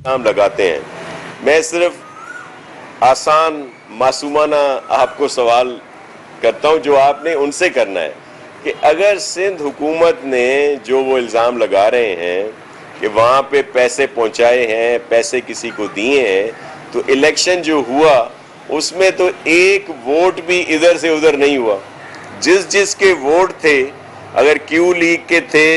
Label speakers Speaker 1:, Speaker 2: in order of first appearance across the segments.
Speaker 1: इल्ज़ाम लगाते हैं। मैं सिर्फ आसान मासूमाना आपको सवाल करता हूं जो आपने उनसे करना है कि अगर सिंध हुकूमत ने जो वो इल्ज़ाम लगा रहे हैं कि वहाँ पे पैसे पहुँचाए हैं, पैसे किसी को दिए हैं, तो इलेक्शन जो हुआ उसमें तो एक वोट भी इधर से उधर नहीं हुआ। जिसके वोट थे, अगर क्यू लीग के थे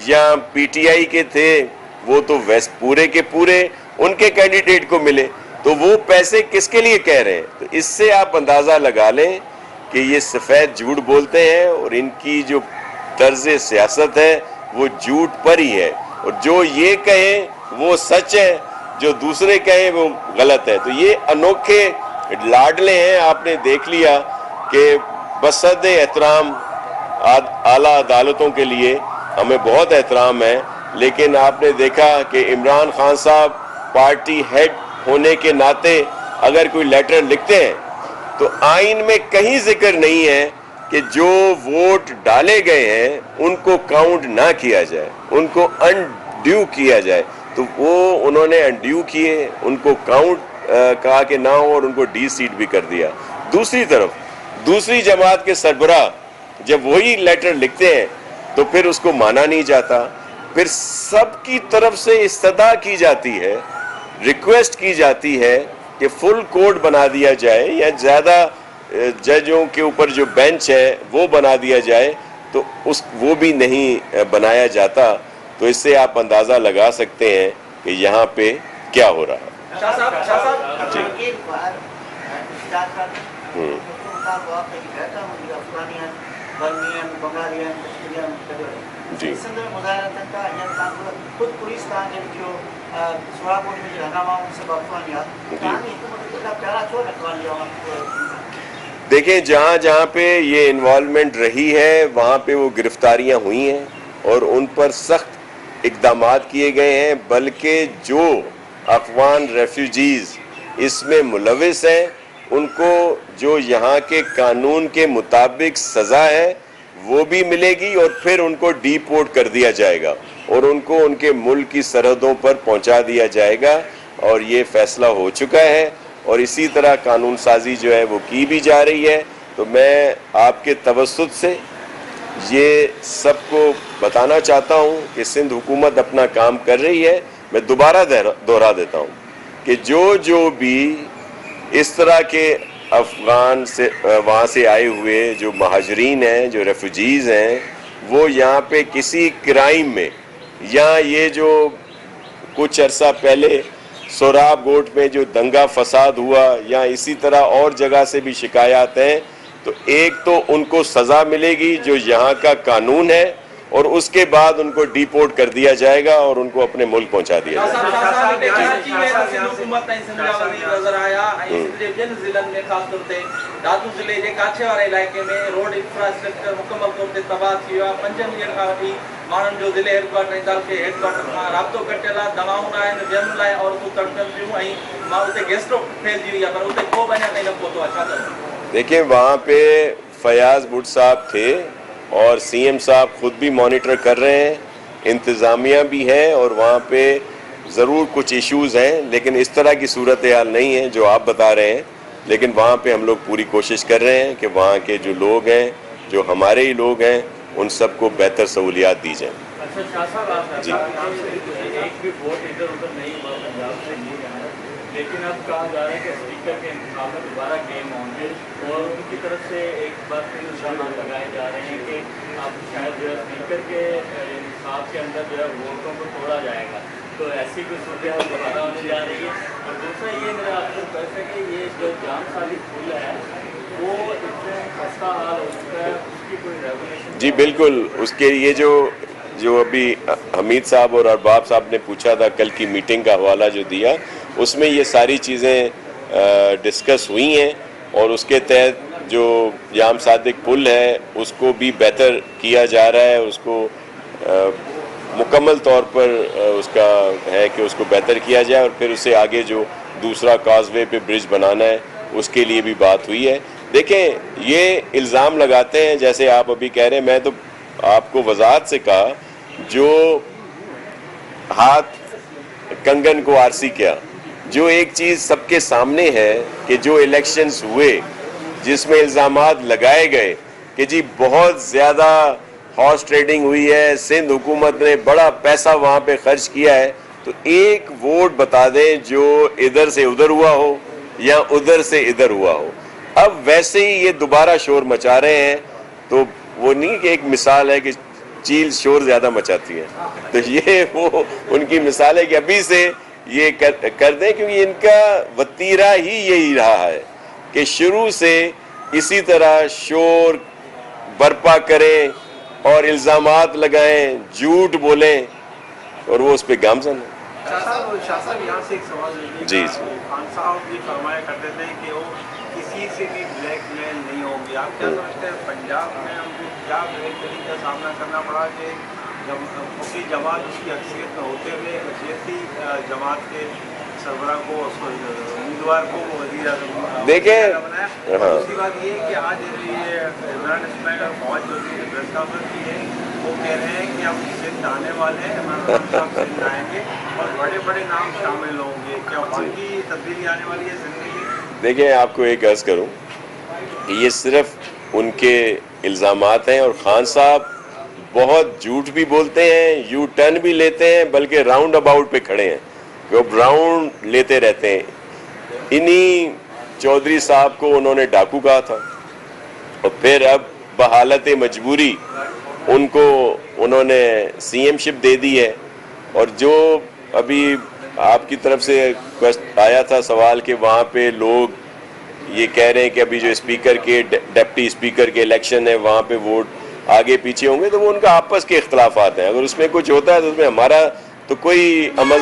Speaker 1: या पीटीआई के थे, वो तो वेस्ट पूरे के पूरे उनके कैंडिडेट को मिले। तो वो पैसे किसके लिए कह रहे हैं? तो इससे आप अंदाज़ा लगा लें कि ये सफ़ेद झूठ बोलते हैं और इनकी जो तर्ज सियासत है वो झूठ पर ही है, और जो ये कहें वो सच है, जो दूसरे कहें वो गलत है। तो ये अनोखे लाडले हैं। आपने देख लिया कि बसद एहतराम आला अदालतों के लिए हमें बहुत एहतराम है, लेकिन आपने देखा कि इमरान खान साहब पार्टी हेड होने के नाते अगर कोई लेटर लिखते हैं तो आइन में कहीं जिक्र नहीं है कि जो वोट डाले गए हैं उनको काउंट ना किया जाए, उनको अनड्यू किया जाए। तो वो उन्होंने अनड्यू किए, उनको काउंट कहा कि ना हो और उनको डी सीट भी कर दिया। दूसरी तरफ दूसरी जमात के सरबराह जब वही लेटर लिखते हैं तो फिर उसको माना नहीं जाता, फिर सबकी तरफ से इस्तदा की जाती है, रिक्वेस्ट की जाती है कि फुल कोर्ट बना दिया जाए या ज़्यादा जजों के ऊपर जो बेंच है वो बना दिया जाए, तो वो भी नहीं बनाया जाता। तो इससे आप अंदाज़ा लगा सकते हैं कि यहाँ पे क्या हो रहा है। जी देखें, जहाँ जहाँ पे ये इन्वॉल्वमेंट रही है वहाँ पे वो गिरफ्तारियाँ हुई हैं और उन पर सख्त इक़दामात किए गए हैं, बल्कि जो अफ़गान रेफ्यूजीज़ इसमें मुलविस हैं उनको जो यहाँ के कानून के मुताबिक सज़ा है वो भी मिलेगी और फिर उनको डीपोर्ट कर दिया जाएगा और उनको उनके मुल्क की सरहदों पर पहुँचा दिया जाएगा। और ये फ़ैसला हो चुका है और इसी तरह कानून साजी जो है वो की भी जा रही है। तो मैं आपके तवस्सुत से ये सबको बताना चाहता हूँ कि सिंध हुकूमत अपना काम कर रही है। मैं दोबारा दोहरा देता हूँ कि जो भी इस तरह के अफ़गान से वहाँ से आए हुए जो महाजरीन हैं, जो रेफ्यूजीज़ हैं, वो यहाँ पे किसी क्राइम में या ये जो कुछ अरसा पहले सोराब गोट में जो दंगा फसाद हुआ या इसी तरह और जगह से भी शिकायत हैं, तो एक तो उनको सज़ा मिलेगी जो यहाँ का कानून है और उसके बाद उनको डिपोर्ट कर दिया जाएगा और उनको अपने मुल्क पहुँचा दिया देखिए, वहाँ पे फयाज भुट्ट साहब थे और सीएम साहब खुद भी मॉनिटर कर रहे हैं, इंतज़ामिया भी है और वहाँ पे ज़रूर कुछ इश्यूज़ हैं, लेकिन इस तरह की सूरत हाल नहीं है जो आप बता रहे हैं। लेकिन वहाँ पे हम लोग पूरी कोशिश कर रहे हैं कि वहाँ के जो लोग हैं, जो हमारे ही लोग हैं, उन सबको बेहतर सहूलियात दी जाएँ। जी
Speaker 2: लेकिन अब कहा जा रहा है कि स्पीकर के इंतजाम में दोबारा गेम होंगे और उनकी तरफ से एक बार फिर इल्ज़ाम लगाए जा रहे हैं कि अब शायद जो है स्पीकर के इंतजाम के अंदर जो है वोटों को तोड़ा जाएगा। तो ऐसी कोई सूरत दोबारा होने जा रही है। और दूसरा ये मेरा आपको प्रश्न है कि ये जो जाम साली पुल है वो इतने खस्ता हाल हो चुका है, उसकी कोई रेगुलेशन?
Speaker 1: जी बिल्कुल, उसके ये जो अभी हमीद साहब और अरबाब साहब ने पूछा था, कल की मीटिंग का हवाला जो दिया, उसमें ये सारी चीज़ें डिस्कस हुई हैं और उसके तहत जो जाम सादिक पुल है उसको भी बेहतर किया जा रहा है। उसको मुकम्मल तौर पर उसका है कि उसको बेहतर किया जाए और फिर उससे आगे जो दूसरा काजवे पे ब्रिज बनाना है उसके लिए भी बात हुई है। देखें, ये इल्ज़ाम लगाते हैं जैसे आप अभी कह रहे हैं, मैं तो आपको वजाहत से कहा, जो हाथ कंगन को आरसी किया। जो एक चीज़ सबके सामने है कि जो इलेक्शंस हुए जिसमें इल्ज़ामात लगाए गए कि जी बहुत ज़्यादा हॉर्स ट्रेडिंग हुई है, सिंध हुकूमत ने बड़ा पैसा वहाँ पे खर्च किया है, तो एक वोट बता दें जो इधर से उधर हुआ हो या उधर से इधर हुआ हो। अब वैसे ही ये दोबारा शोर मचा रहे हैं, तो वो नहीं कि एक मिसाल है कि चील शोर ज़्यादा मचाती है, तो ये वो उनकी मिसाल है कि अभी से ये कर दें, क्योंकि इनका वतीरा ही यही रहा है कि शुरू से इसी तरह शोर बर्पा करें और इल्ज़ामात लगाएं, झूठ बोलें और वो उस पर गामजन है।
Speaker 3: शाह साहब यहाँ से एक सवाल
Speaker 1: जी।
Speaker 3: खान साहब ये फरमाया करते थे कि वो किसी से भी ब्लैकमेल नहीं होंगे। आप क्या समझते हैं पंजाब में उनको क्या ब्लैकमेलिंग का सामना करना पड़ा कि उसकी जमात उसकी अक्सरियत में होते हुए अक्सरियती जमात के सरबराह को उम्मीदवार को वज़ीर आज़म
Speaker 1: देखें,
Speaker 3: बनाया। दूसरी बात ये है कि आज ये इमरान इस्माइल और फवाद चौधरी ने प्रेस कॉन्फ्रेंस की है, वो कह रहे हैं कि हम सिंध आने वाले हैं, इमरान खान साहब सिंध आएंगे और बड़े बड़े नाम शामिल होंगे। क्या बाकी तब्दीली आने वाली है जिंदगी?
Speaker 1: देखिए, आपको एक अर्ज़ करूं, ये सिर्फ उनके इल्ज़ामात हैं और खान साहब बहुत झूठ भी बोलते हैं, यू टर्न भी लेते हैं, बल्कि राउंड अबाउट पे खड़े हैं, वो राउंड लेते रहते हैं। इन्हीं चौधरी साहब को उन्होंने डाकू कहा था और फिर अब बहालत मजबूरी उनको उन्होंने सीएमशिप दे दी है। और जो अभी आपकी तरफ से आया था सवाल कि वहाँ पे लोग ये कह रहे हैं कि अभी जो स्पीकर के डिप्टी स्पीकर के इलेक्शन है वहाँ पे वोट आगे पीछे होंगे, तो वो उनका आपस के इख्तलाफात हैं। अगर उसमें कुछ होता है तो उसमें हमारा तो कोई अमल